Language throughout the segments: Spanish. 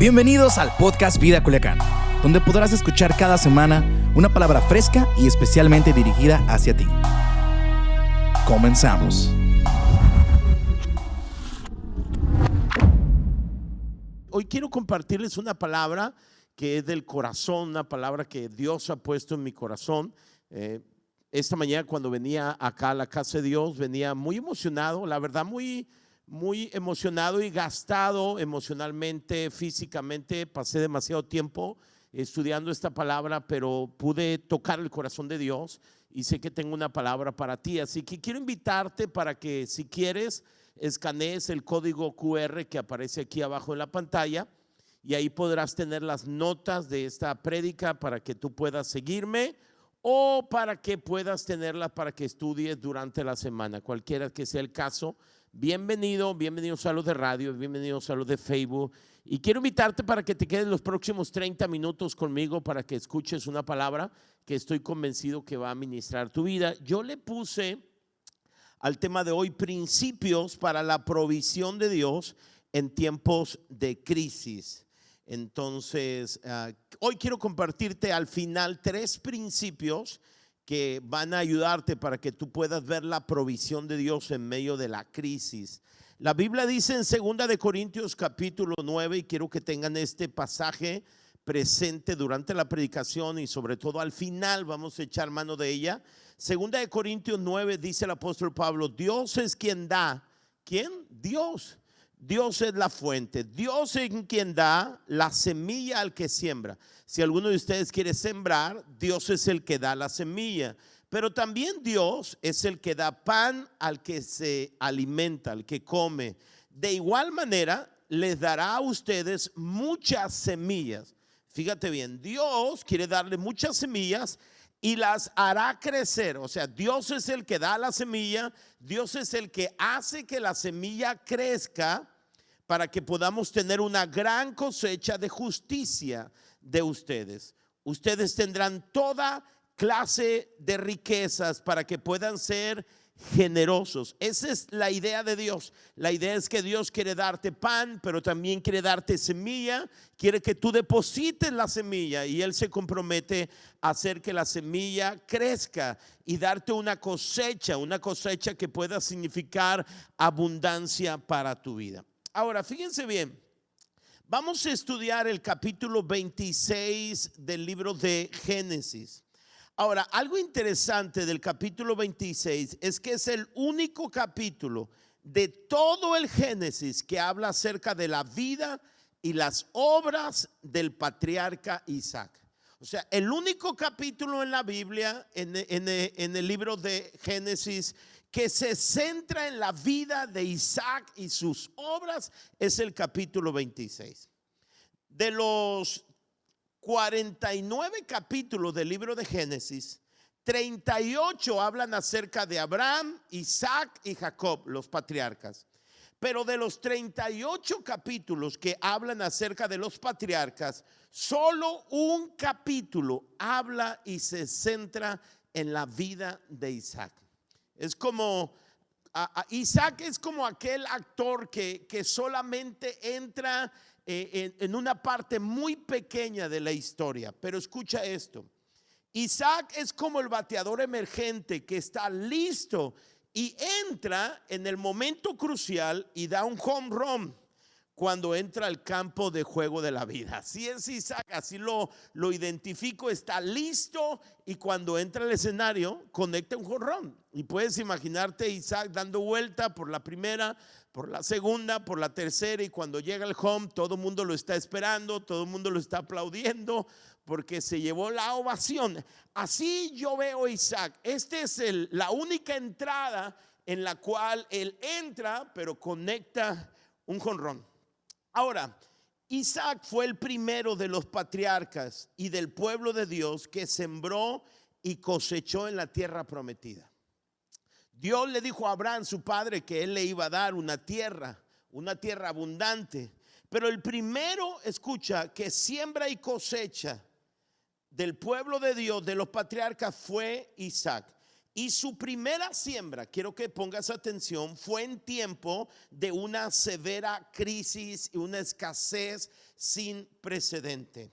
Bienvenidos al podcast Vida Culiacán, donde podrás escuchar cada semana una palabra fresca y especialmente dirigida hacia ti. Comenzamos. Hoy quiero compartirles una palabra que es del corazón, una palabra que Dios ha puesto en mi corazón. Esta mañana cuando venía acá a la casa de Dios, venía muy emocionado, la verdad muy emocionado y gastado emocionalmente, físicamente. Pasé demasiado tiempo estudiando esta palabra, pero pude tocar el corazón de Dios y sé que tengo una palabra para ti. Así que quiero invitarte para que, si quieres, escanees el código QR que aparece aquí abajo en la pantalla y ahí podrás tener las notas de esta prédica para que tú puedas seguirme o para que puedas tenerlas para que estudies durante la semana, cualquiera que sea el caso. Bienvenidos a los de radio, bienvenidos a los de Facebook. Y quiero invitarte para que te quedes los próximos 30 minutos conmigo para que escuches una palabra que estoy convencido que va a ministrar tu vida. Yo le puse al tema de hoy principios para la provisión de Dios en tiempos de crisis. Entonces, hoy quiero compartirte al final 3 principios que van a ayudarte para que tú puedas ver la provisión de Dios en medio de la crisis. La Biblia dice en 2 de Corintios capítulo 9, y quiero que tengan este pasaje presente durante la predicación y sobre todo al final vamos a echar mano de ella. 2 de Corintios 9 dice el apóstol Pablo: Dios es quien da. ¿Quién? Dios. Dios es la fuente. Dios es quien da la semilla al que siembra. Si alguno de ustedes quiere sembrar, Dios es el que da la semilla. Pero también Dios es el que da pan al que se alimenta, al que come. De igual manera, les dará a ustedes muchas semillas. Fíjate bien, Dios quiere darle muchas semillas y las hará crecer. O sea, Dios es el que da la semilla, Dios es el que hace que la semilla crezca para que podamos tener una gran cosecha de justicia de ustedes. Ustedes tendrán toda clase de riquezas para que puedan ser generosos. Esa es la idea de Dios. La idea es que Dios quiere darte pan, pero también quiere darte semilla. Quiere que tú deposites la semilla y Él se compromete a hacer que la semilla crezca y darte una cosecha que pueda significar abundancia para tu vida. Ahora, fíjense bien, vamos a estudiar el capítulo 26 del libro de Génesis. Ahora, algo interesante del capítulo 26 es que es el único capítulo de todo el Génesis que habla acerca de la vida y las obras del patriarca Isaac. O sea, el único capítulo en la Biblia, en el libro de Génesis, que se centra en la vida de Isaac y sus obras, es el capítulo 26. De los 49 capítulos del libro de Génesis, 38 hablan acerca de Abraham, Isaac y Jacob, los patriarcas. Pero de los 38 capítulos que hablan acerca de los patriarcas, solo un capítulo habla y se centra en la vida de Isaac. Es como Isaac es como aquel actor que solamente entra en una parte muy pequeña de la historia. Pero escucha esto: Isaac es como el bateador emergente que está listo y entra en el momento crucial y da un home run cuando entra al campo de juego de la vida. Así es Isaac, así lo identifico. Está listo y cuando entra al escenario conecta un home run. Y puedes imaginarte Isaac dando vuelta por la primera, por la segunda, por la tercera, y cuando llega el home todo el mundo lo está esperando, todo el mundo lo está aplaudiendo porque se llevó la ovación. Así yo veo a Isaac. Esta es la única entrada en la cual él entra, pero conecta un jonrón. Ahora, Isaac fue el primero de los patriarcas y del pueblo de Dios que sembró y cosechó en la tierra prometida. Dios le dijo a Abraham, su padre, que él le iba a dar una tierra abundante. Pero el primero, escucha, que siembra y cosecha del pueblo de Dios, de los patriarcas, fue Isaac. Y su primera siembra, quiero que pongas atención, fue en tiempo de una severa crisis y una escasez sin precedente.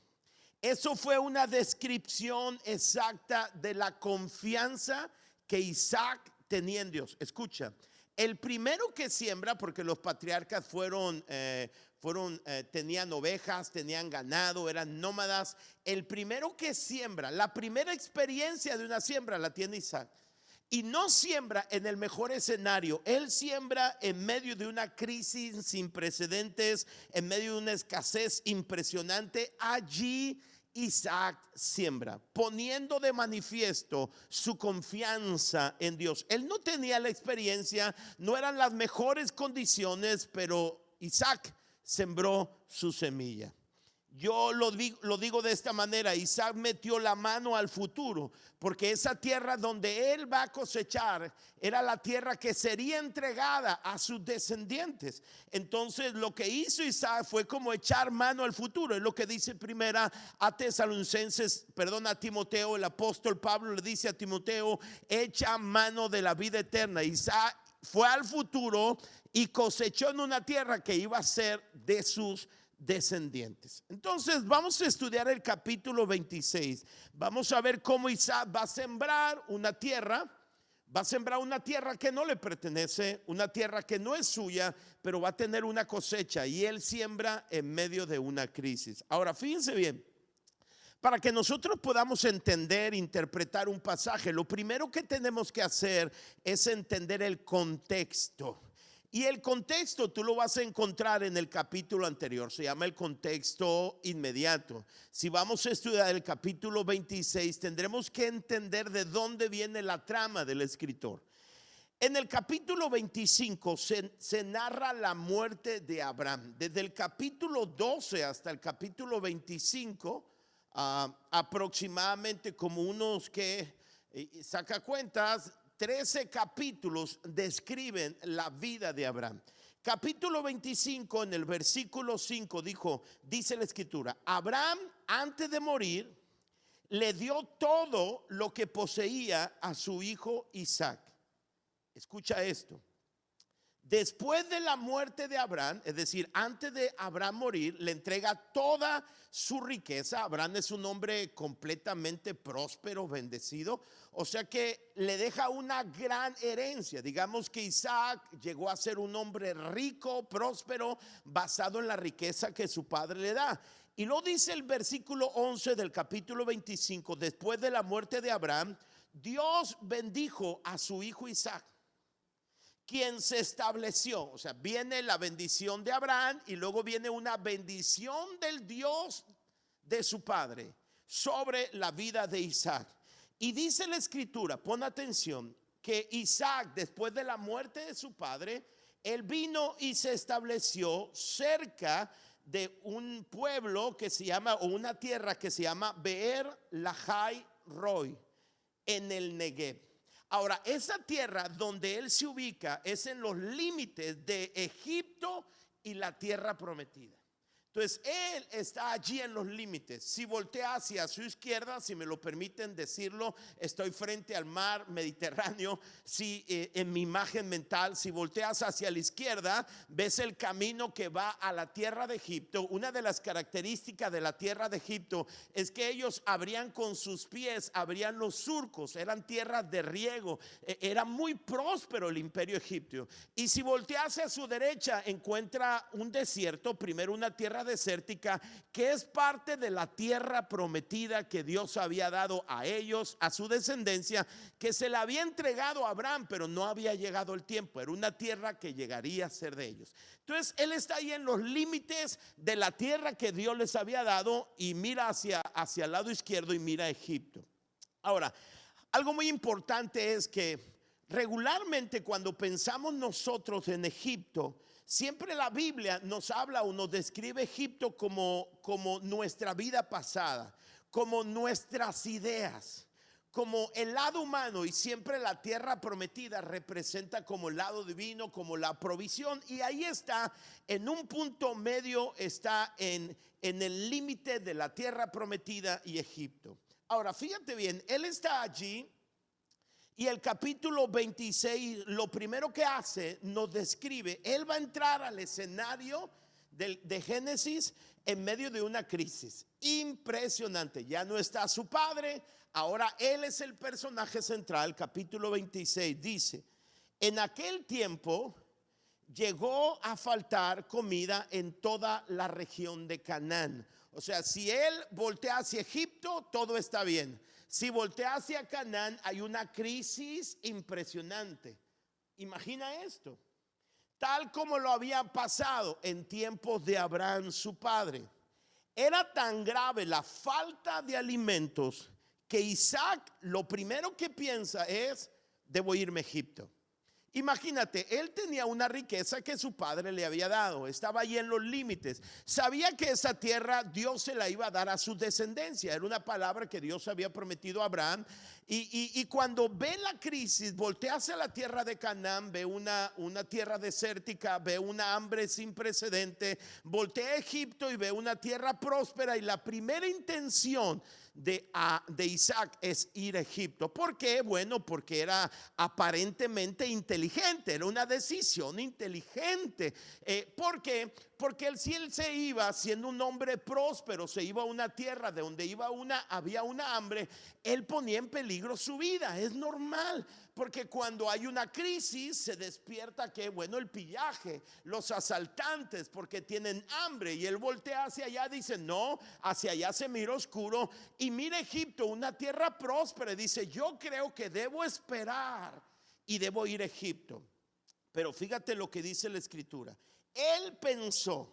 Eso fue una descripción exacta de la confianza que Isaac tenía en Dios. Escucha, el primero que siembra, porque los patriarcas tenían ovejas, tenían ganado, eran nómadas. El primero que siembra, la primera experiencia de una siembra la tiene Isaac. Y no siembra en el mejor escenario, él siembra en medio de una crisis sin precedentes, en medio de una escasez impresionante. Allí Isaac siembra, poniendo de manifiesto su confianza en Dios. Él no tenía la experiencia, no eran las mejores condiciones, pero Isaac sembró su semilla. Yo lo digo de esta manera: Isaac metió la mano al futuro, porque esa tierra donde él va a cosechar era la tierra que sería entregada a sus descendientes. Entonces lo que hizo Isaac fue como echar mano al futuro. Es lo que dice primera a Timoteo. El apóstol Pablo le dice a Timoteo: echa mano de la vida eterna. Isaac fue al futuro y cosechó en una tierra que iba a ser de sus descendientes. Entonces vamos a estudiar el capítulo 26. Vamos a ver cómo Isaac va a sembrar una tierra. Va a sembrar una tierra que no le pertenece, una tierra que no es suya, pero va a tener una cosecha, y él siembra en medio de una crisis. Ahora fíjense bien, para que nosotros podamos entender, interpretar un pasaje, lo primero que tenemos que hacer es entender el contexto. Y el contexto tú lo vas a encontrar en el capítulo anterior, se llama el contexto inmediato. Si vamos a estudiar el capítulo 26, tendremos que entender de dónde viene la trama del escritor. En el capítulo 25 se narra la muerte de Abraham. Desde el capítulo 12 hasta el capítulo 25, aproximadamente como unos que saca cuentas, 13 capítulos describen la vida de Abraham. Capítulo 25, en el versículo 5 dice la escritura: Abraham, antes de morir, le dio todo lo que poseía a su hijo Isaac. Escucha esto. Después de la muerte de Abraham, es decir, antes de Abraham morir, le entrega toda su riqueza. Abraham es un hombre completamente próspero, bendecido, o sea que le deja una gran herencia. Digamos que Isaac llegó a ser un hombre rico, próspero, basado en la riqueza que su padre le da. Y lo dice el versículo 11 del capítulo 25: después de la muerte de Abraham, Dios bendijo a su hijo Isaac, quien se estableció. O sea, viene la bendición de Abraham y luego viene una bendición del Dios de su padre sobre la vida de Isaac. Y dice la escritura, pon atención, que Isaac, después de la muerte de su padre, él vino y se estableció cerca de un pueblo que se llama, o una tierra que se llama Beer Lahai Roi, en el Negev. Ahora, esa tierra donde él se ubica es en los límites de Egipto y la tierra prometida. Entonces, él está allí en los límites. Si voltea hacia su izquierda, si me lo permiten decirlo, estoy frente al mar Mediterráneo. Si en mi imagen mental, si volteas hacia la izquierda, ves el camino que va a la tierra de Egipto. Una de las características de la tierra de Egipto es que ellos abrían con sus pies, abrían los surcos, eran tierras de riego. Era muy próspero el imperio egipcio. Y si voltea hacia su derecha, encuentra un desierto, primero una tierra desértica, que es parte de la tierra prometida que Dios había dado a ellos, a su descendencia, que se la había entregado a Abraham, pero no había llegado el tiempo. Era una tierra que llegaría a ser de ellos. Entonces él está ahí en los límites de la tierra que Dios les había dado, y mira hacia el lado izquierdo y mira a Egipto. Ahora, algo muy importante es que regularmente cuando pensamos nosotros en Egipto, siempre la Biblia nos habla o nos describe Egipto como nuestra vida pasada, como nuestras ideas, como el lado humano, y siempre la tierra prometida representa como el lado divino, como la provisión. Y ahí está, en un punto medio, está en el límite de la tierra prometida y Egipto. Ahora, fíjate bien, él está allí. Y el capítulo 26, lo primero que hace, nos describe, él va a entrar al escenario de Génesis en medio de una crisis impresionante. Ya no está su padre, ahora él es el personaje central. Capítulo 26 dice: en aquel tiempo llegó a faltar comida en toda la región de Canaán. O sea, si él voltea hacia Egipto, todo está bien. Si voltea hacia Canaán, hay una crisis impresionante. Imagina esto, tal como lo había pasado en tiempos de Abraham, su padre. Era tan grave la falta de alimentos que Isaac lo primero que piensa es: debo irme a Egipto. Imagínate, él tenía una riqueza que su padre le había dado, estaba ahí en los límites, sabía que esa tierra Dios se la iba a dar a su descendencia, era una palabra que Dios había prometido a Abraham. Y cuando ve la crisis, voltea hacia la tierra de Canaán, ve una tierra desértica, ve una hambre sin precedente, voltea a Egipto y ve una tierra próspera, y la primera intención de Isaac es ir a Egipto. ¿Por qué? Bueno, porque era aparentemente inteligente, era una decisión inteligente. ¿Por qué? Porque si él se iba siendo un hombre próspero, se iba a una tierra de donde había una hambre, él ponía en peligro su vida. Es normal, porque cuando hay una crisis se despierta el pillaje, los asaltantes, porque tienen hambre, y él voltea hacia allá, dice: no, hacia allá se mira oscuro, y mira Egipto, una tierra próspera, y dice: yo creo que debo esperar y debo ir a Egipto. Pero fíjate lo que dice la escritura. Él pensó,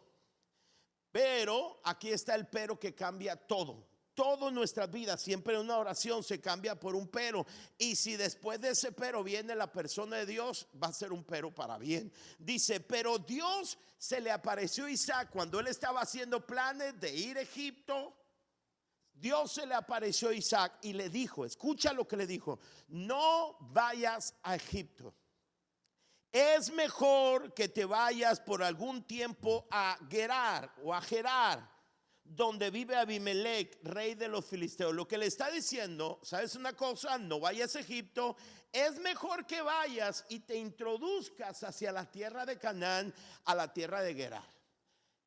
pero aquí está el pero que cambia todo. Toda nuestra vida, siempre en una oración se cambia por un pero. Y si después de ese pero viene la persona de Dios, va a ser un pero para bien. Dice: pero Dios se le apareció a Isaac cuando él estaba haciendo planes de ir a Egipto. Dios se le apareció a Isaac y le dijo, escucha lo que le dijo: no vayas a Egipto. Es mejor que te vayas por algún tiempo a Gerar o a Gerar, donde vive Abimelech, rey de los filisteos. Lo que le está diciendo: ¿sabes una cosa? No vayas a Egipto. Es mejor que vayas y te introduzcas hacia la tierra de Canaán, a la tierra de Gerar.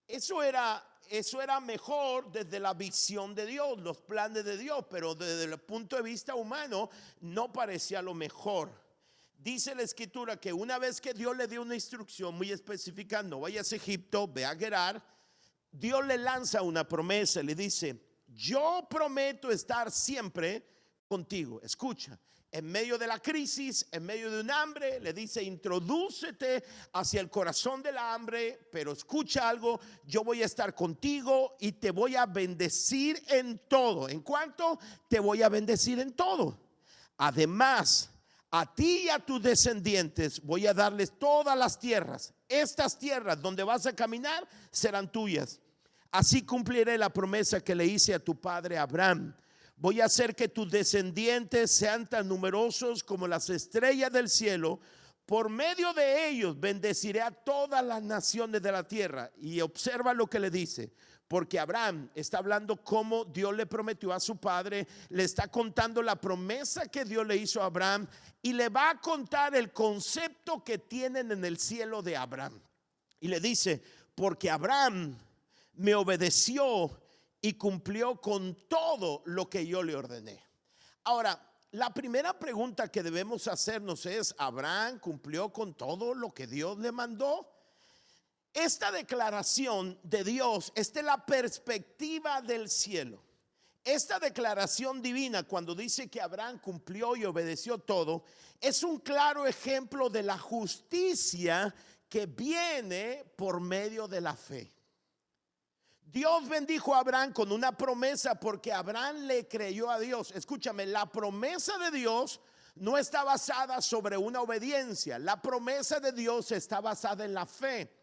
Eso era mejor desde la visión de Dios, los planes de Dios, pero desde el punto de vista humano no parecía lo mejor. Dice la escritura que una vez que Dios le dio una instrucción muy específica: no vayas a Egipto, ve a Gerar, Dios le lanza una promesa, le dice: yo prometo estar siempre contigo. Escucha, en medio de la crisis, en medio de un hambre, le dice: introdúcete hacia el corazón de la hambre, pero escucha algo: yo voy a estar contigo y te voy a bendecir en todo. ¿En cuánto? Te voy a bendecir en todo. Además, a ti y a tus descendientes voy a darles todas las tierras. Estas tierras donde vas a caminar serán tuyas. Así cumpliré la promesa que le hice a tu padre Abraham. Voy a hacer que tus descendientes sean tan numerosos como las estrellas del cielo. Por medio de ellos bendeciré a todas las naciones de la tierra. Y observa lo que le dice, porque Abraham está hablando como Dios le prometió a su padre, le está contando la promesa que Dios le hizo a Abraham, y le va a contar el concepto que tienen en el cielo de Abraham. Y le dice: porque Abraham me obedeció y cumplió con todo lo que yo le ordené. Ahora, la primera pregunta que debemos hacernos es: ¿Abraham cumplió con todo lo que Dios le mandó? Esta declaración de Dios, esta es la perspectiva del cielo. Esta declaración divina, cuando dice que Abraham cumplió y obedeció todo, es un claro ejemplo de la justicia que viene por medio de la fe. Dios bendijo a Abraham con una promesa porque Abraham le creyó a Dios. Escúchame, la promesa de Dios no está basada sobre una obediencia. La promesa de Dios está basada en la fe.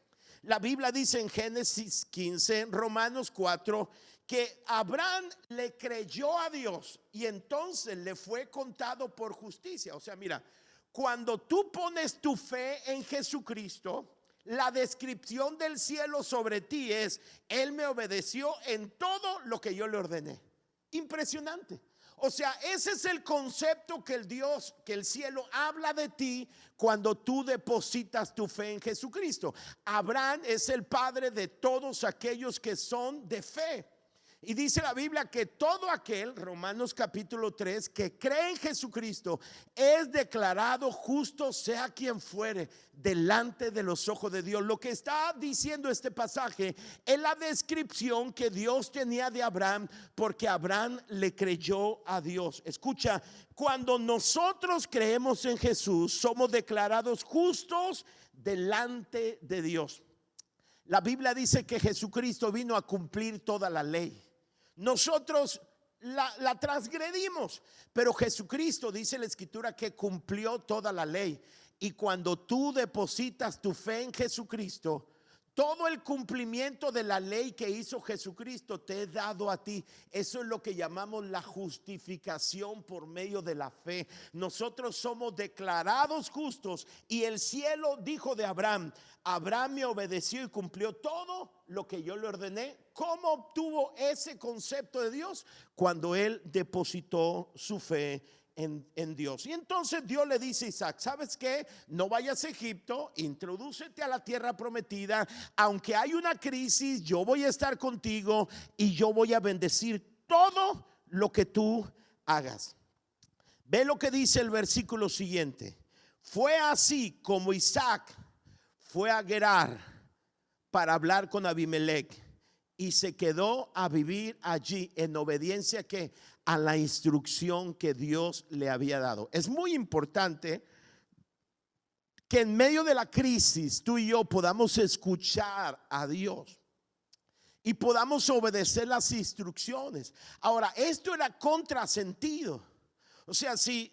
La Biblia dice en Génesis 15, en Romanos 4, que Abraham le creyó a Dios y entonces le fue contado por justicia. O sea, mira, cuando tú pones tu fe en Jesucristo, la descripción del cielo sobre ti es: Él me obedeció en todo lo que yo le ordené. Impresionante. O sea, ese es el concepto que el cielo habla de ti cuando tú depositas tu fe en Jesucristo. Abraham es el padre de todos aquellos que son de fe. Y dice la Biblia que todo aquel, Romanos capítulo 3, que cree en Jesucristo es declarado justo, sea quien fuere, delante de los ojos de Dios. Lo que está diciendo este pasaje es la descripción que Dios tenía de Abraham, porque Abraham le creyó a Dios. Escucha, cuando nosotros creemos en Jesús, somos declarados justos delante de Dios. La Biblia dice que Jesucristo vino a cumplir toda la ley. Nosotros la transgredimos, pero Jesucristo, dice la Escritura, que cumplió toda la ley. Y cuando tú depositas tu fe en Jesucristo, todo el cumplimiento de la ley que hizo Jesucristo te he dado a ti. Eso es lo que llamamos la justificación por medio de la fe. Nosotros somos declarados justos, y el cielo dijo de Abraham: Abraham me obedeció y cumplió todo lo que yo le ordené. ¿Cómo obtuvo ese concepto de Dios? Cuando él depositó su fe en Dios. Y entonces Dios le dice a Isaac: ¿sabes qué? No vayas a Egipto, introdúcete a la tierra prometida. Aunque hay una crisis, yo voy a estar contigo y yo voy a bendecir todo lo que tú hagas. Ve lo que dice el versículo siguiente: fue así como Isaac fue a Gerar para hablar con Abimelech, y se quedó a vivir allí en obediencia que a la instrucción que Dios le había dado. Es muy importante que en medio de la crisis tú y yo podamos escuchar a Dios y podamos obedecer las instrucciones. Ahora, esto era contrasentido. O sea, si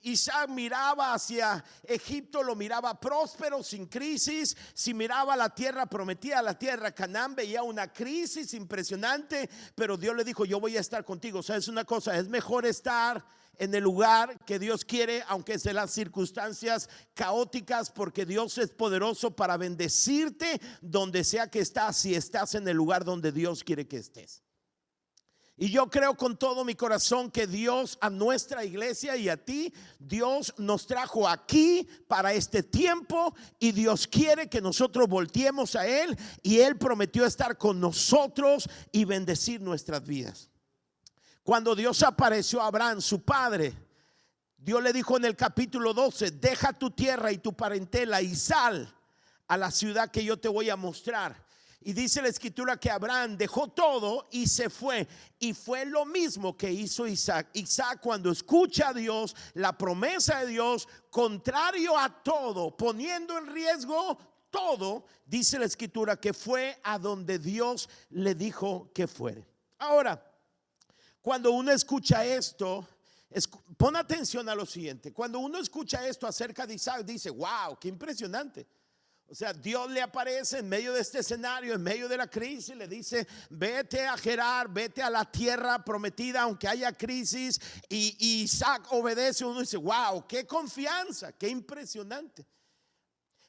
Isaac miraba hacia Egipto, lo miraba próspero, sin crisis. Si miraba la tierra prometida, la tierra Canaán, veía una crisis impresionante. Pero Dios le dijo: yo voy a estar contigo. O sea, es una cosa, es mejor estar en el lugar que Dios quiere, aunque sean las circunstancias caóticas, porque Dios es poderoso para bendecirte donde sea que estás, si estás en el lugar donde Dios quiere que estés. Y yo creo con todo mi corazón que Dios, a nuestra iglesia y a ti, Dios nos trajo aquí para este tiempo, y Dios quiere que nosotros volteemos a Él, y Él prometió estar con nosotros y bendecir nuestras vidas. Cuando Dios apareció a Abraham, su padre, Dios le dijo en el capítulo 12: deja tu tierra y tu parentela y sal a la ciudad que yo te voy a mostrar. Y dice la Escritura que Abraham dejó todo y se fue. Y fue lo mismo que hizo Isaac. Isaac, cuando escucha a Dios, la promesa de Dios, contrario a todo, poniendo en riesgo todo, dice la Escritura que fue a donde Dios le dijo que fuere. Ahora, cuando uno escucha esto, pon atención a lo siguiente. Cuando uno escucha esto acerca de Isaac, dice: wow, qué impresionante. O sea, Dios le aparece en medio de este escenario, en medio de la crisis, le dice: vete a Gerar, vete a la tierra prometida aunque haya crisis. Y Isaac obedece. Uno dice: wow, qué confianza, qué impresionante.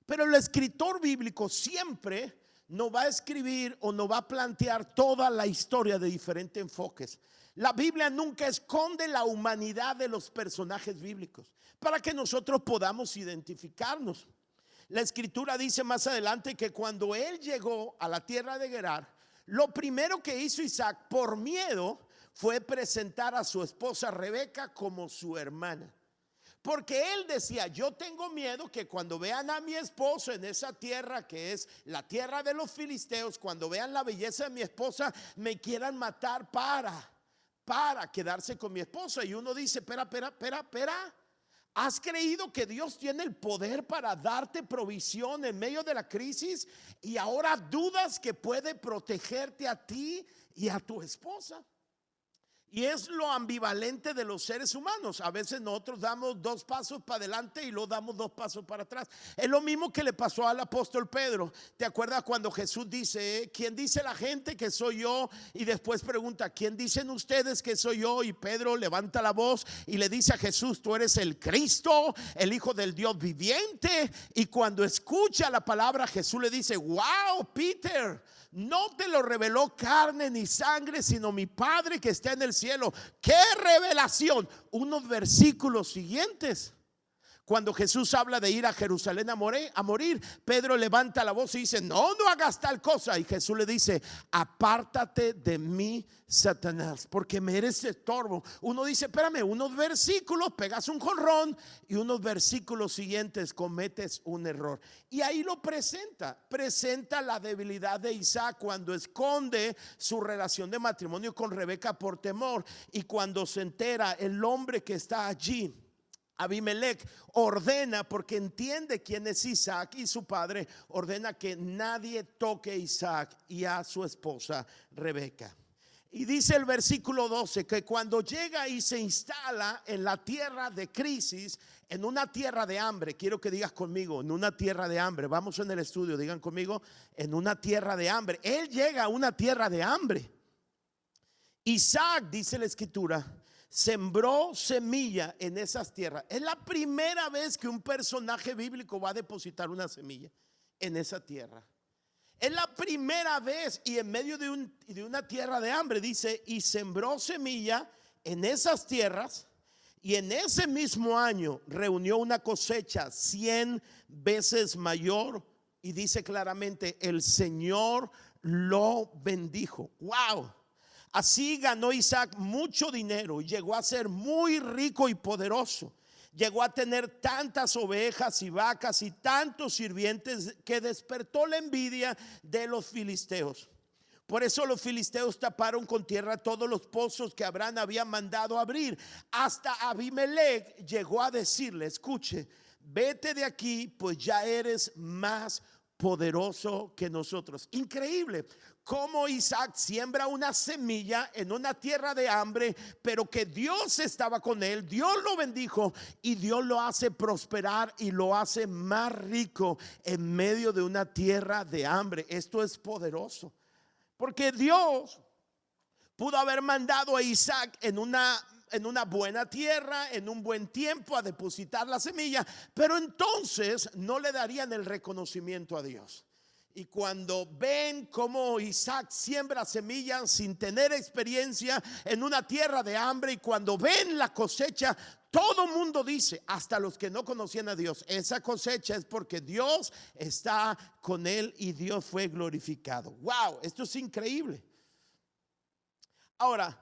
Pero el escritor bíblico siempre no va a escribir o no va a plantear toda la historia de diferentes enfoques. La Biblia nunca esconde la humanidad de los personajes bíblicos para que nosotros podamos identificarnos. La Escritura dice más adelante que cuando él llegó a la tierra de Gerar, lo primero que hizo Isaac, por miedo, fue presentar a su esposa Rebeca como su hermana. Porque él decía: yo tengo miedo que cuando vean a mi esposo en esa tierra que es la tierra de los filisteos, cuando vean la belleza de mi esposa, me quieran matar para quedarse con mi esposa. Y uno dice: espera. ¿Has creído que Dios tiene el poder para darte provisión en medio de la crisis, y ahora dudas que puede protegerte a ti y a tu esposa? Y es lo ambivalente de los seres humanos. A veces nosotros damos 2 pasos para adelante y luego damos 2 pasos para atrás. Es lo mismo que le pasó al apóstol Pedro. ¿Te acuerdas cuando Jesús dice: ¿quién dice la gente que soy yo? Y después pregunta: ¿quién dicen ustedes que soy yo? Y Pedro levanta la voz y le dice a Jesús: tú eres el Cristo, el Hijo del Dios viviente. Y cuando escucha la palabra, Jesús le dice: wow, Peter, no te lo reveló carne ni sangre, sino mi Padre que está en el cielo. ¡Qué revelación! Unos versículos siguientes, cuando Jesús habla de ir a Jerusalén a morir, Pedro levanta la voz y dice: no hagas tal cosa. Y Jesús le dice: apártate de mí, Satanás, porque me eres estorbo. Uno dice: espérame, unos versículos, pegas un jonrón, y unos versículos siguientes cometes un error. Y ahí lo presenta la debilidad de Isaac cuando esconde su relación de matrimonio con Rebeca por temor. Y cuando se entera el hombre que está allí, Abimelech, ordena, porque entiende quién es Isaac y su padre, ordena que nadie toque a Isaac y a su esposa Rebeca. Y dice el versículo 12 que cuando llega y se instala en la tierra de crisis, en una tierra de hambre, quiero que digas conmigo, en una tierra de hambre, vamos en el estudio, digan conmigo, en una tierra de hambre. Él llega a una tierra de hambre. Isaac, dice la escritura, sembró semilla en esas tierras. Es la primera vez que un personaje bíblico va a depositar una semilla en esa tierra. Es la primera vez, y en medio de una tierra de hambre, dice: y sembró semilla en esas tierras, y en ese mismo año reunió una cosecha 100 veces mayor. Y dice claramente: el Señor lo bendijo. Wow. Así ganó Isaac mucho dinero y llegó a ser muy rico y poderoso. Llegó a tener tantas ovejas y vacas y tantos sirvientes que despertó la envidia de los filisteos. Por eso los filisteos taparon con tierra todos los pozos que Abraham había mandado abrir. Hasta Abimelech llegó a decirle: escuche, vete de aquí, pues ya eres más poderoso que nosotros. Increíble cómo Isaac siembra una semilla en una tierra de hambre, pero que Dios estaba con él, Dios lo bendijo y Dios lo hace prosperar y lo hace más rico en medio de una tierra de hambre. Esto es poderoso, porque Dios pudo haber mandado a Isaac en una buena tierra, en un buen tiempo, a depositar la semilla, pero entonces no le darían el reconocimiento a Dios. Y cuando ven cómo Isaac siembra semillas sin tener experiencia en una tierra de hambre, y cuando ven la cosecha, todo mundo dice, hasta los que no conocían a Dios: esa cosecha es porque Dios está con él y Dios fue glorificado. Wow, esto es increíble. Ahora,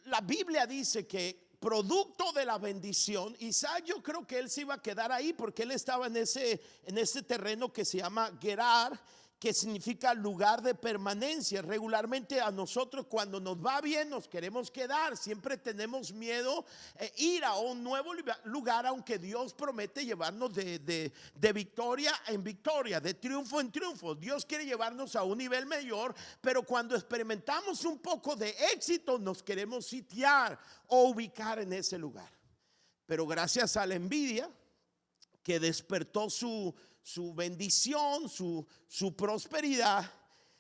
la Biblia dice que producto de la bendición, Isaac, yo creo que él se iba a quedar ahí, porque él estaba en ese terreno que se llama Gerar, que significa lugar de permanencia. Regularmente a nosotros, cuando nos va bien, nos queremos quedar. Siempre tenemos miedo ir a un nuevo lugar, aunque Dios promete llevarnos de victoria en victoria, de triunfo en triunfo. Dios quiere llevarnos a un nivel mayor, pero cuando experimentamos un poco de éxito, nos queremos sitiar o ubicar en ese lugar. Pero gracias a la envidia que despertó su bendición, su prosperidad,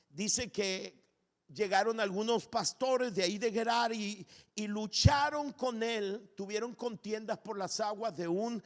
dice que llegaron algunos pastores de ahí de Gerar y lucharon con él, tuvieron contiendas por las aguas de un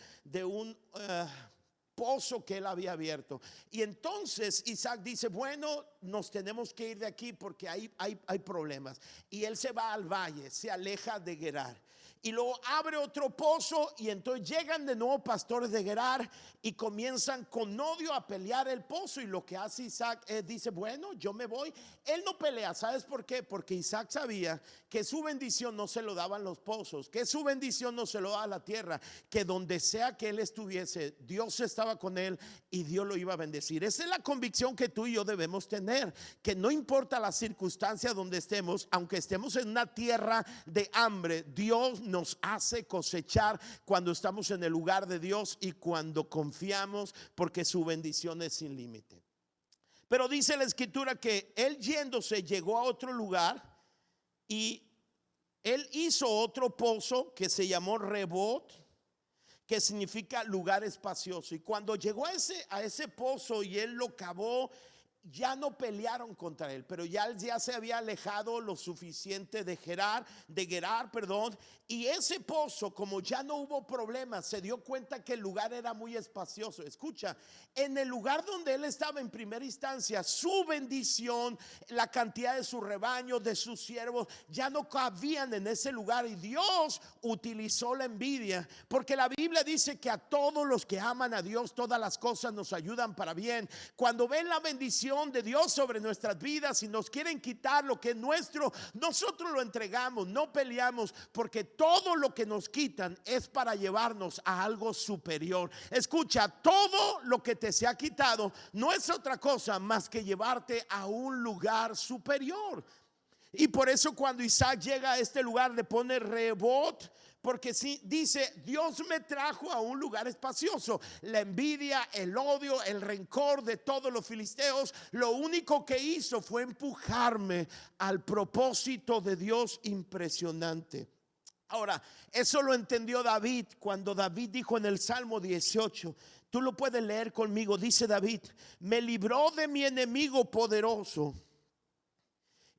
pozo que él había abierto. Y entonces Isaac dice: bueno, nos tenemos que ir de aquí porque hay problemas. Y él se va al valle, se aleja de Gerar. Y luego abre otro pozo, y entonces llegan de nuevo pastores de Gerar y comienzan con odio a pelear el pozo. Y lo que hace Isaac es, dice: bueno, yo me voy. Él no pelea. ¿Sabes por qué? Porque Isaac sabía que su bendición no se lo daban los pozos, que su bendición no se lo daba la tierra, que donde sea que él estuviese, Dios estaba con él y Dios lo iba a bendecir. Esa es la convicción que tú y yo debemos tener, que no importa la circunstancia donde estemos, aunque estemos en una tierra de hambre, Dios nos hace cosechar cuando estamos en el lugar de Dios y cuando confiamos, porque su bendición es sin límite. Pero dice la escritura que él yéndose llegó a otro lugar y él hizo otro pozo que se llamó Rebot, que significa lugar espacioso. Y cuando llegó a ese pozo y él lo cavó, ya no pelearon contra él, pero ya se había alejado lo suficiente de Gerar, y ese pozo, como ya no hubo problemas, se dio cuenta que el lugar era muy espacioso. Escucha, en el lugar donde él estaba en primera instancia, su bendición, la cantidad de su rebaño, de sus siervos, ya no cabían en ese lugar, y Dios utilizó la envidia, porque la Biblia dice que a todos los que aman a Dios, todas las cosas nos ayudan para bien. Cuando ven la bendición de Dios sobre nuestras vidas y nos quieren quitar lo que es nuestro, nosotros lo entregamos, no peleamos, porque todo lo que nos quitan es para llevarnos a algo superior. Escucha, todo lo que te se ha quitado no es otra cosa más que llevarte a un lugar superior. Y por eso cuando Isaac llega a este lugar le pone Rehobot, porque sí, dice, Dios me trajo a un lugar espacioso. La envidia, el odio, el rencor de todos los filisteos, lo único que hizo fue empujarme al propósito de Dios impresionante. Ahora, eso lo entendió David cuando David dijo en el Salmo 18, tú lo puedes leer conmigo, dice David, me libró de mi enemigo poderoso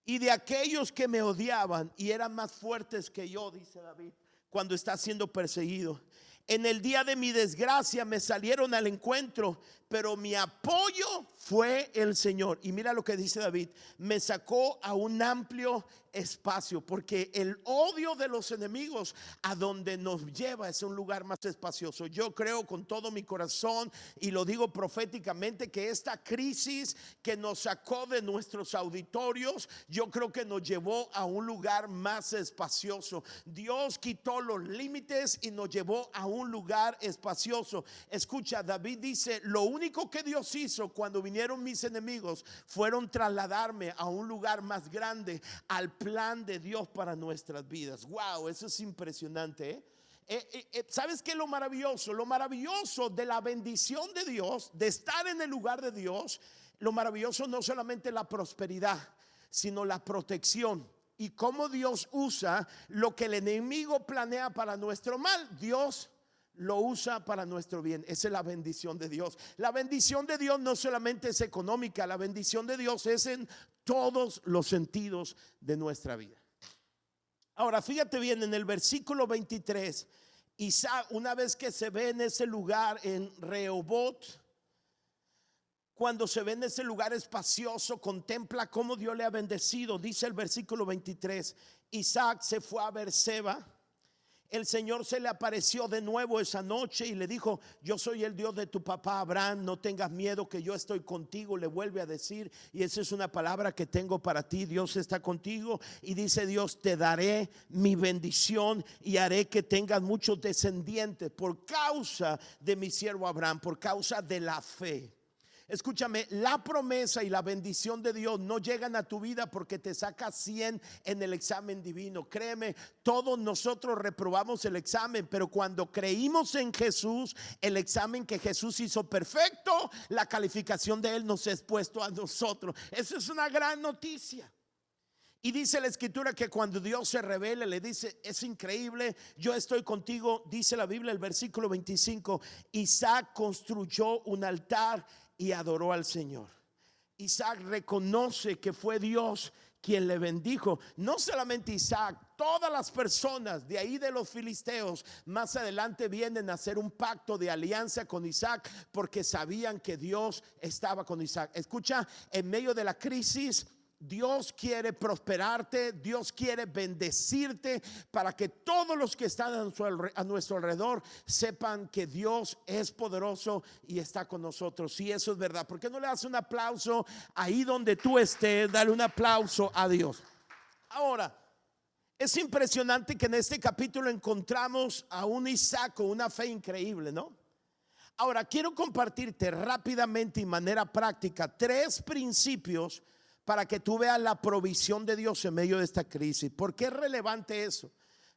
y de aquellos que me odiaban y eran más fuertes que yo, dice David, cuando está siendo perseguido. En el día de mi desgracia me salieron al encuentro, pero mi apoyo fue el Señor. Y mira lo que dice David, me sacó a un amplio espacio, porque el odio de los enemigos a donde nos lleva es un lugar más espacioso. Yo creo con todo mi corazón, y lo digo proféticamente, que esta crisis que nos sacó de nuestros auditorios, yo creo que nos llevó a un lugar más espacioso. Dios quitó los límites y nos llevó a un lugar espacioso. Escucha, David dice, lo único que Dios hizo cuando vinieron mis enemigos fueron trasladarme a un lugar más grande, al plan de Dios para nuestras vidas. Wow, eso es impresionante, ¿sabes qué es lo maravilloso? Lo maravilloso de la bendición de Dios, de estar en el lugar de Dios, lo maravilloso no solamente la prosperidad, sino la protección. Y cómo Dios usa lo que el enemigo planea para nuestro mal, Dios lo usa para nuestro bien. Esa es la bendición de Dios. La bendición de Dios no solamente es económica, la bendición de Dios es en todos los sentidos de nuestra vida. Ahora fíjate bien, en el versículo 23, Isaac, una vez que se ve en ese lugar en Rehobot, cuando se ve en ese lugar espacioso, contempla cómo Dios le ha bendecido. Dice el versículo 23, Isaac se fue a Beerseba. El Señor se le apareció de nuevo esa noche y le dijo, yo soy el Dios de tu papá Abraham, no tengas miedo que yo estoy contigo. Le vuelve a decir, y esa es una palabra que tengo para ti, Dios está contigo. Y dice Dios, te daré mi bendición y haré que tengas muchos descendientes por causa de mi siervo Abraham, por causa de la fe. Escúchame, la promesa y la bendición de Dios no llegan a tu vida porque te saca 100 en el examen divino. Créeme, todos nosotros reprobamos el examen, pero cuando creímos en Jesús, el examen que Jesús hizo perfecto, la calificación de Él nos es puesto a nosotros. Eso es una gran noticia. Y dice la escritura que cuando Dios se revela, le dice, es increíble, yo estoy contigo. Dice la Biblia, el versículo 25, Isaac construyó un altar y adoró al Señor. Isaac reconoce que fue Dios quien le bendijo. No solamente Isaac, todas las personas de ahí de los filisteos más adelante vienen a hacer un pacto de alianza con Isaac porque sabían que Dios estaba con Isaac. Escucha, en medio de la crisis, Dios quiere prosperarte, Dios quiere bendecirte para que todos los que están a nuestro alrededor sepan que Dios es poderoso y está con nosotros. Si eso es verdad, ¿por qué no le das un aplauso ahí donde tú estés? Dale un aplauso a Dios. Ahora, es impresionante que en este capítulo encontramos a un Isaac con una fe increíble, ¿no? Ahora, quiero compartirte rápidamente y de manera práctica 3 principios para que tú veas la provisión de Dios en medio de esta crisis. ¿Por qué es relevante eso?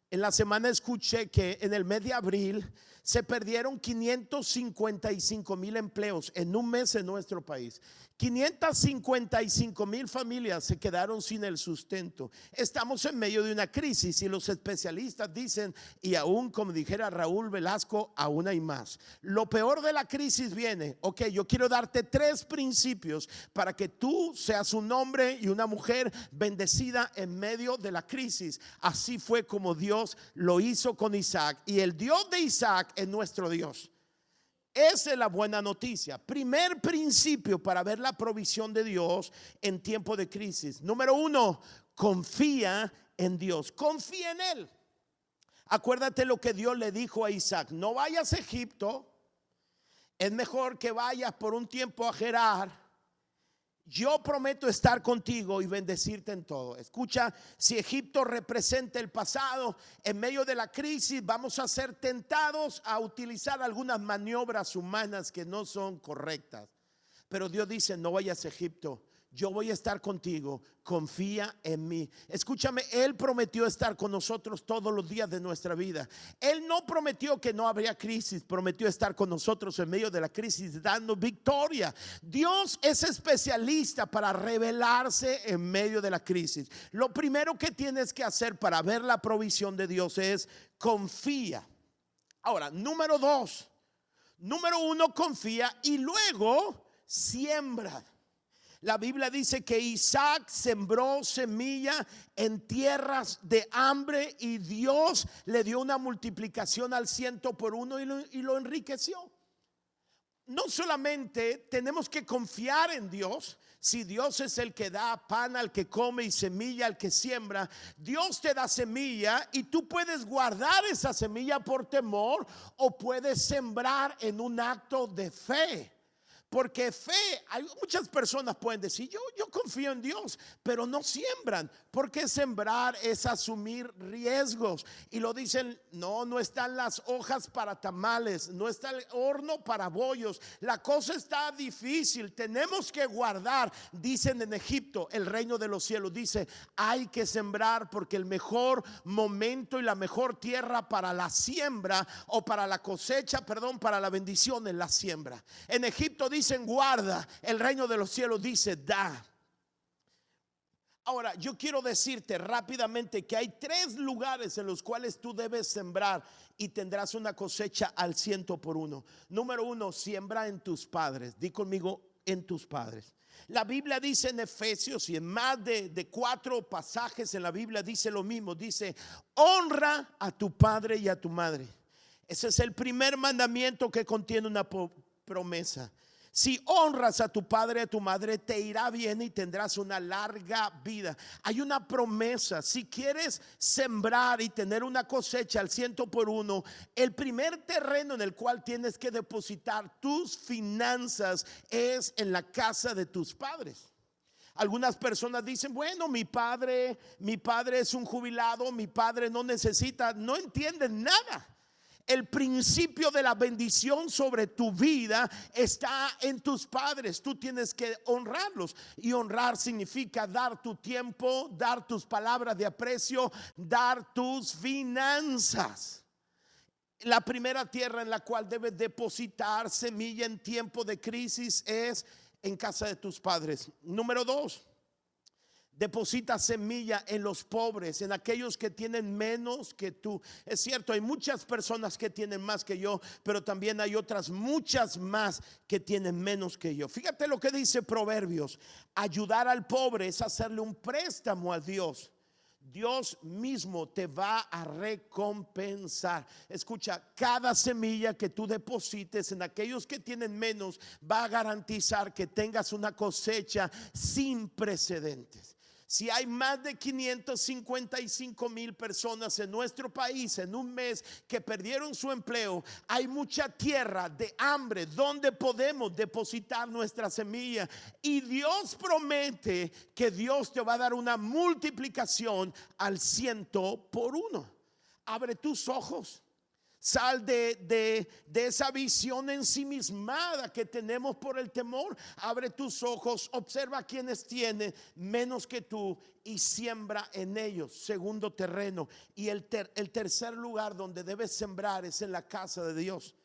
En la semana escuché que en el mes de abril se perdieron 555,000 empleos en un mes en nuestro país. 555,000 familias se quedaron sin el sustento. Estamos en medio de una crisis y los especialistas dicen, y aún como dijera Raúl Velasco, aún hay más. Lo peor de la crisis viene. Ok, yo quiero darte 3 principios para que tú seas un hombre y una mujer bendecida en medio de la crisis. Así fue como Dios lo hizo con Isaac, y el Dios de Isaac es nuestro Dios. Esa es la buena noticia. Primer principio para ver la provisión de Dios en tiempo de crisis. Número 1, confía en Dios. Confía en Él. Acuérdate lo que Dios le dijo a Isaac: no vayas a Egipto, es mejor que vayas por un tiempo a Gerar. Yo prometo estar contigo y bendecirte en todo. Escucha, si Egipto representa el pasado, en medio de la crisis vamos a ser tentados a utilizar algunas maniobras humanas que no son correctas. Pero Dios dice: no vayas a Egipto, yo voy a estar contigo, confía en mí. Escúchame, Él prometió estar con nosotros todos los días de nuestra vida. Él no prometió que no habría crisis, prometió estar con nosotros en medio de la crisis, dando victoria. Dios es especialista para revelarse en medio de la crisis. Lo primero que tienes que hacer para ver la provisión de Dios es confía. Ahora, número 2, número 1, confía, y luego siembra. La Biblia dice que Isaac sembró semilla en tierras de hambre y Dios le dio una multiplicación al 100 por 1 y lo enriqueció. No solamente tenemos que confiar en Dios. Si Dios es el que da pan al que come y semilla al que siembra, Dios te da semilla y tú puedes guardar esa semilla por temor, o puedes sembrar en un acto de fe. Porque fe, hay muchas personas pueden decir: yo confío en Dios, pero no siembran. Porque sembrar es asumir riesgos. Y lo dicen: no están las hojas para tamales, no está el horno para bollos. La cosa está difícil, tenemos que guardar. Dicen en Egipto, el reino de los cielos dice: hay que sembrar, porque el mejor momento y la mejor tierra para la siembra, o para la cosecha, para la bendición, es la siembra. En Egipto dicen guarda, el reino de los cielos dice da. Ahora, yo quiero decirte rápidamente que hay 3 lugares en los cuales tú debes sembrar y tendrás una cosecha al 100 por 1. Número 1, siembra en tus padres. Di conmigo: en tus padres. La Biblia dice en Efesios, y en más de 4 pasajes en la Biblia dice lo mismo. Dice: honra a tu padre y a tu madre. Ese es el primer mandamiento que contiene una promesa. Si honras a tu padre y a tu madre, te irá bien y tendrás una larga vida. Hay una promesa. Si quieres sembrar y tener una cosecha al 100 por 1, el primer terreno en el cual tienes que depositar tus finanzas es en la casa de tus padres. Algunas personas dicen: bueno, mi padre es un jubilado, mi padre no necesita. No entienden nada. El principio de la bendición sobre tu vida está en tus padres. Tú tienes que honrarlos, y honrar significa dar tu tiempo, dar tus palabras de aprecio, dar tus finanzas. La primera tierra en la cual debes depositar semilla en tiempo de crisis es en casa de tus padres. Número 2, deposita semilla en los pobres, en aquellos que tienen menos que tú. Es cierto, hay muchas personas que tienen más que yo, pero también hay otras muchas más que tienen menos que yo. Fíjate lo que dice Proverbios: ayudar al pobre es hacerle un préstamo a Dios. Dios mismo te va a recompensar. Escucha, cada semilla que tú deposites en aquellos que tienen menos va a garantizar que tengas una cosecha sin precedentes. Si hay más de 555,000 personas en nuestro país en un mes que perdieron su empleo, hay mucha tierra de hambre donde podemos depositar nuestra semilla. Y Dios promete que Dios te va a dar una multiplicación al 100 por 1. Abre tus ojos. Sal de esa visión ensimismada que tenemos por el temor. Abre tus ojos, observa a quienes tienen menos que tú y siembra en ellos. Segundo terreno. Y el tercer lugar donde debes sembrar es en la casa de Dios.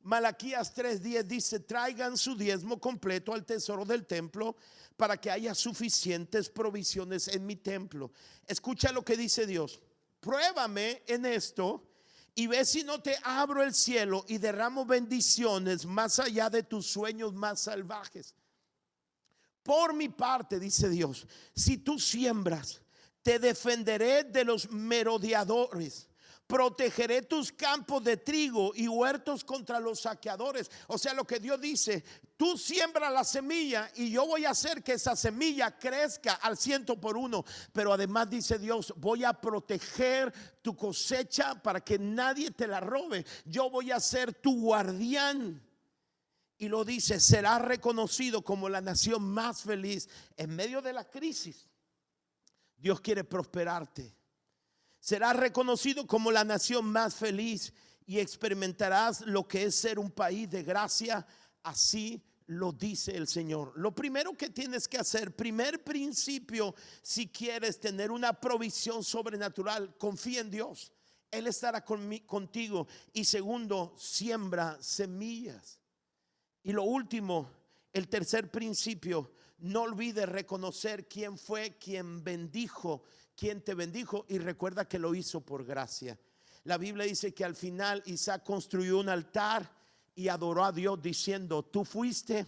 Malaquías 3:10 dice: traigan su diezmo completo al tesoro del templo para que haya suficientes provisiones en mi templo. Escucha lo que dice Dios: pruébame en esto y ve si no te abro el cielo y derramo bendiciones más allá de tus sueños más salvajes. Por mi parte, dice Dios, si tú siembras, te defenderé de los merodeadores. Protegeré tus campos de trigo y huertos contra los saqueadores. O sea, lo que Dios dice: tú siembra la semilla y yo voy a hacer que esa semilla crezca al 100%. Pero además dice Dios: voy a proteger tu cosecha para que nadie te la robe. Yo voy a ser tu guardián. Y lo dice: será reconocido como la nación más feliz. En medio de la crisis, Dios quiere prosperarte. Serás reconocido como la nación más feliz y experimentarás lo que es ser un país de gracia. Así lo dice el Señor. Lo primero que tienes que hacer, primer principio, si quieres tener una provisión sobrenatural: confía en Dios. Él estará contigo. Y segundo, siembra semillas. Y lo último, el tercer principio: no olvides reconocer quién fue quien bendijo, quien te bendijo, y recuerda que lo hizo por gracia. La Biblia dice que al final Isaac construyó un altar y adoró a Dios diciendo: tú fuiste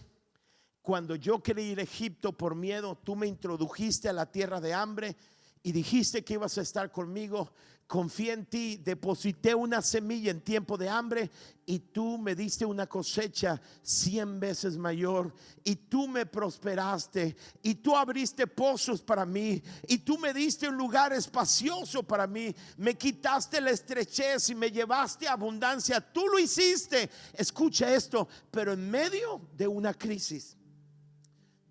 cuando yo quería ir a Egipto por miedo, tú me introdujiste a la tierra de hambre y dijiste que ibas a estar conmigo. Confié en ti, deposité una semilla en tiempo de hambre y tú me diste una cosecha 100 veces mayor. Y tú me prosperaste y tú abriste pozos para mí y tú me diste un lugar espacioso para mí. Me quitaste la estrechez y me llevaste a abundancia. Tú lo hiciste. Escucha esto: pero en medio de una crisis,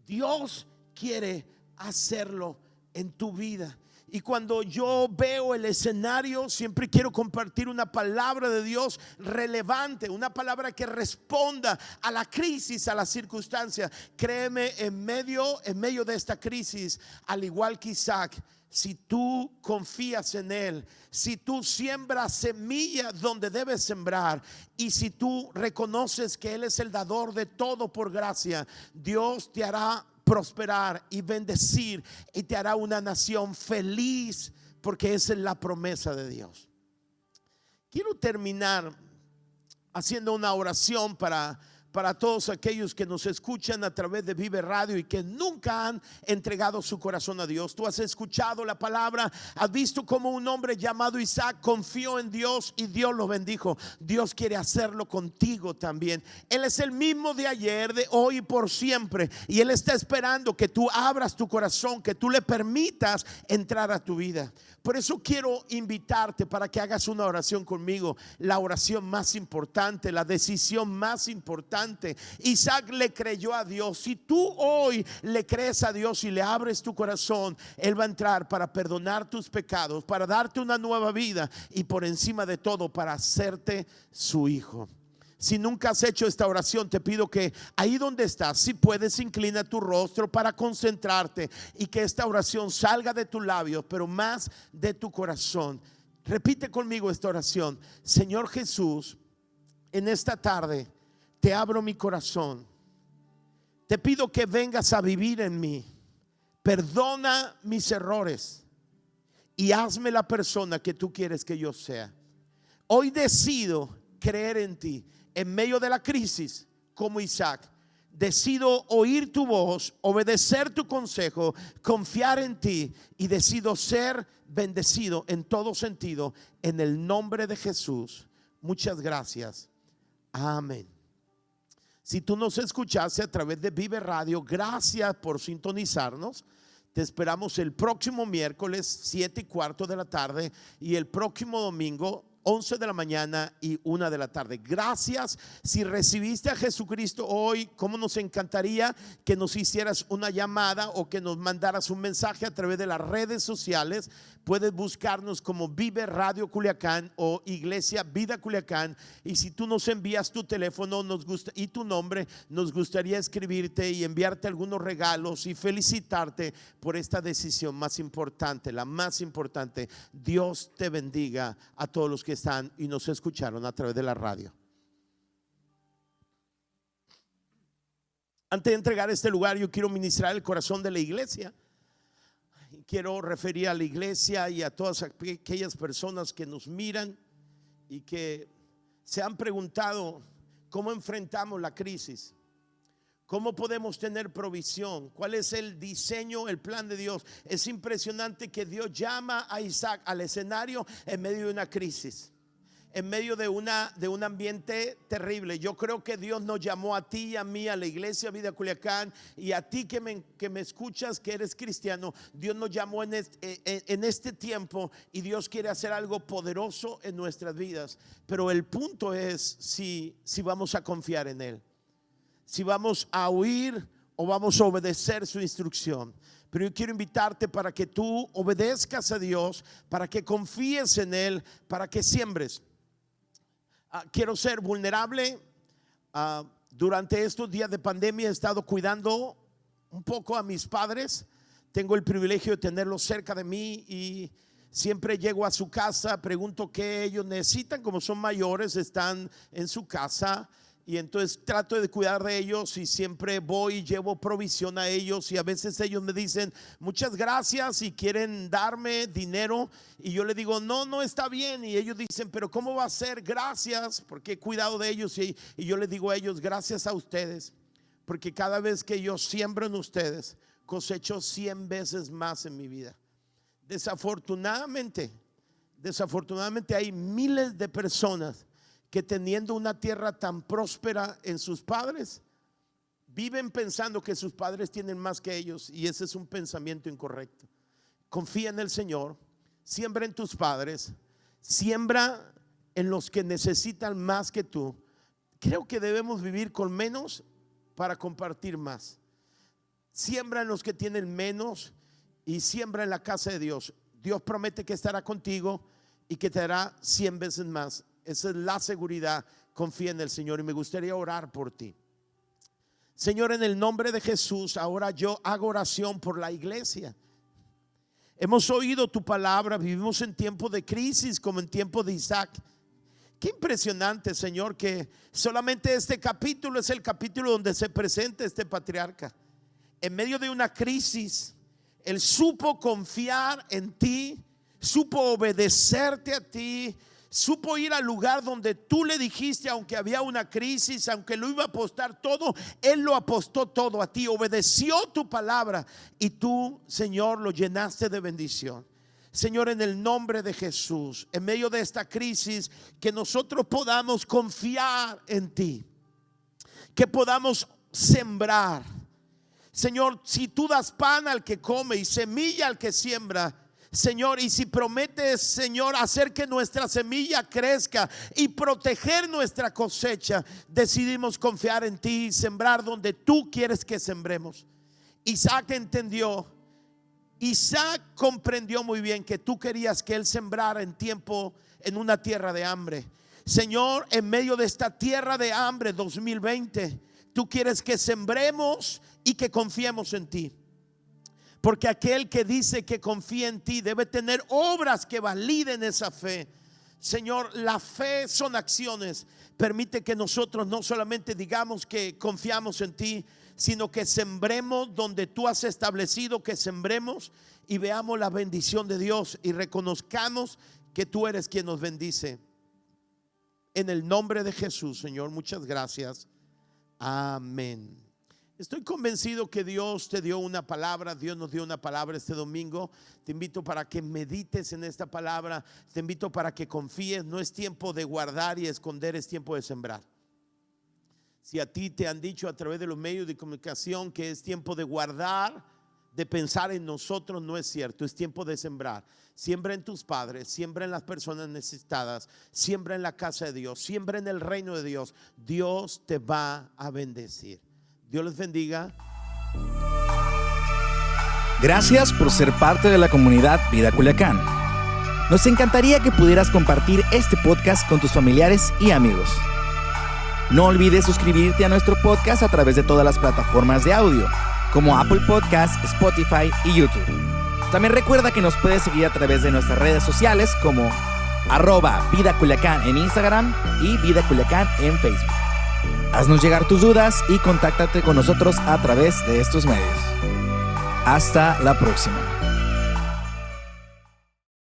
Dios quiere hacerlo en tu vida. Y cuando yo veo el escenario, siempre quiero compartir una palabra de Dios relevante, una palabra que responda a la crisis, a la circunstancia. Créeme, en medio de esta crisis, al igual que Isaac, si tú confías en Él, si tú siembras semilla donde debes sembrar, y si tú reconoces que Él es el dador de todo por gracia, Dios te hará prosperar y bendecir y te hará una nación feliz, porque esa es la promesa de Dios. Quiero terminar haciendo una oración para todos aquellos que nos escuchan a través de Vive Radio y que nunca han entregado su corazón a Dios. Tú has escuchado la palabra, has visto cómo un hombre llamado Isaac confió en Dios y Dios lo bendijo. Dios quiere hacerlo contigo también. Él es el mismo de ayer, de hoy y por siempre, y Él está esperando que tú abras tu corazón, que tú le permitas entrar a tu vida. Por eso quiero invitarte para que hagas una oración conmigo, la oración más importante, la decisión más importante. Isaac le creyó a Dios. Si tú hoy le crees a Dios y le abres tu corazón, Él va a entrar para perdonar tus pecados, para darte una nueva vida y por encima de todo para hacerte su hijo. Si nunca has hecho esta oración, te pido que ahí donde estás, si puedes, inclina tu rostro para concentrarte y que esta oración salga de tus labios, pero más de tu corazón. Repite conmigo esta oración: Señor Jesús, en esta tarde te abro mi corazón. Te pido que vengas a vivir en mí. Perdona mis errores y hazme la persona que tú quieres que yo sea. Hoy decido creer en ti. En medio de la crisis, como Isaac, decido oír tu voz, obedecer tu consejo, confiar en ti, y decido ser bendecido en todo sentido, en el nombre de Jesús. Muchas gracias. Amén. Si tú nos escuchaste a través de Vive Radio, gracias por sintonizarnos. Te esperamos el próximo miércoles 7:15 de la tarde y el próximo domingo 11 de la mañana y 1 de la tarde. Gracias. Si recibiste a Jesucristo hoy, cómo nos encantaría que nos hicieras una llamada o que nos mandaras un mensaje a través de las redes sociales. Puedes buscarnos como Vive Radio Culiacán o Iglesia Vida Culiacán, y si tú nos envías tu teléfono y tu nombre, nos gustaría escribirte y enviarte algunos regalos y felicitarte por esta decisión más importante, la más importante. Dios te bendiga a todos los que están y nos escucharon a través de la radio. Antes de entregar este lugar, yo quiero ministrar el corazón de la iglesia. Quiero referir a la iglesia y a todas aquellas personas que nos miran y que se han preguntado cómo enfrentamos la crisis, cómo podemos tener provisión, cuál es el diseño, el plan de Dios. Es impresionante que Dios llama a Isaac al escenario en medio de una crisis, en medio de un ambiente terrible. Yo creo que Dios nos llamó a ti y a mí, a la iglesia Vida Culiacán, y a ti que me escuchas, que eres cristiano. Dios nos llamó en este tiempo, y Dios quiere hacer algo poderoso en nuestras vidas. Pero el punto es si vamos a confiar en Él, si vamos a oír o vamos a obedecer su instrucción. Pero yo quiero invitarte para que tú obedezcas a Dios, para que confíes en Él, para que siembres. Quiero ser vulnerable. Durante estos días de pandemia he estado cuidando un poco a mis padres. Tengo el privilegio de tenerlos cerca de mí y siempre llego a su casa, pregunto qué ellos necesitan. Como son mayores, están en su casa, y entonces trato de cuidar de ellos, y siempre voy y llevo provisión a ellos, y a veces ellos me dicen muchas gracias y quieren darme dinero, y yo les digo no está bien, y ellos dicen pero ¿cómo va a ser? Gracias, porque he cuidado de ellos, y yo les digo a ellos gracias a ustedes, porque cada vez que yo siembro en ustedes cosecho 100 veces más en mi vida. Desafortunadamente hay miles de personas que teniendo una tierra tan próspera en sus padres, viven pensando que sus padres tienen más que ellos, y ese es un pensamiento incorrecto. Confía en el Señor, siembra en tus padres, siembra en los que necesitan más que tú. Creo que debemos vivir con menos para compartir más. Siembra en los que tienen menos y siembra en la casa de Dios. Dios promete que estará contigo y que te dará 100 veces más. Esa es la seguridad. Confía en el Señor, y me gustaría orar por ti. Señor, en el nombre de Jesús, ahora yo hago oración por la iglesia. Hemos oído tu palabra, vivimos en tiempo de crisis como en tiempo de Isaac. Qué impresionante, Señor, que solamente este capítulo es el capítulo donde se presenta este patriarca. En medio de una crisis, él supo confiar en ti, supo obedecerte a ti, supo ir al lugar donde tú le dijiste, aunque había una crisis, aunque lo iba a apostar todo, él lo apostó todo a ti, obedeció tu palabra, y tú, Señor, lo llenaste de bendición. Señor, en el nombre de Jesús, en medio de esta crisis, que nosotros podamos confiar en ti, que podamos sembrar. Señor, si tú das pan al que come y semilla al que siembra, Señor, y si prometes, Señor, hacer que nuestra semilla crezca y proteger nuestra cosecha, decidimos confiar en ti y sembrar donde tú quieres que sembremos. Isaac entendió, Isaac comprendió muy bien que tú querías que él sembrara en una tierra de hambre. Señor, en medio de esta tierra de hambre 2020, tú quieres que sembremos y que confiemos en ti. Porque aquel que dice que confía en ti debe tener obras que validen esa fe. Señor, la fe son acciones. Permite que nosotros no solamente digamos que confiamos en ti, sino que sembremos donde tú has establecido que sembremos, y veamos la bendición de Dios y reconozcamos que tú eres quien nos bendice. En el nombre de Jesús, Señor, muchas gracias. Amén. Estoy convencido que Dios te dio una palabra. Dios nos dio una palabra este domingo. Te invito para que medites en esta palabra. Te invito para que confíes. No es tiempo de guardar y esconder, es tiempo de sembrar. Si a ti te han dicho a través de los medios de comunicación que es tiempo de guardar, de pensar en nosotros, no es cierto. Es tiempo de sembrar. Siembra en tus padres, siembra en las personas necesitadas, siembra en la casa de Dios, siembra en el reino de Dios. Dios te va a bendecir. Dios les bendiga. Gracias por ser parte de la comunidad Vida Culiacán. Nos encantaría que pudieras compartir este podcast con tus familiares y amigos. No olvides suscribirte a nuestro podcast a través de todas las plataformas de audio, como Apple Podcasts, Spotify y YouTube. También recuerda que nos puedes seguir a través de nuestras redes sociales como @Vida Culiacán en Instagram y Vida Culiacán en Facebook. Haznos llegar tus dudas y contáctate con nosotros a través de estos medios. Hasta la próxima.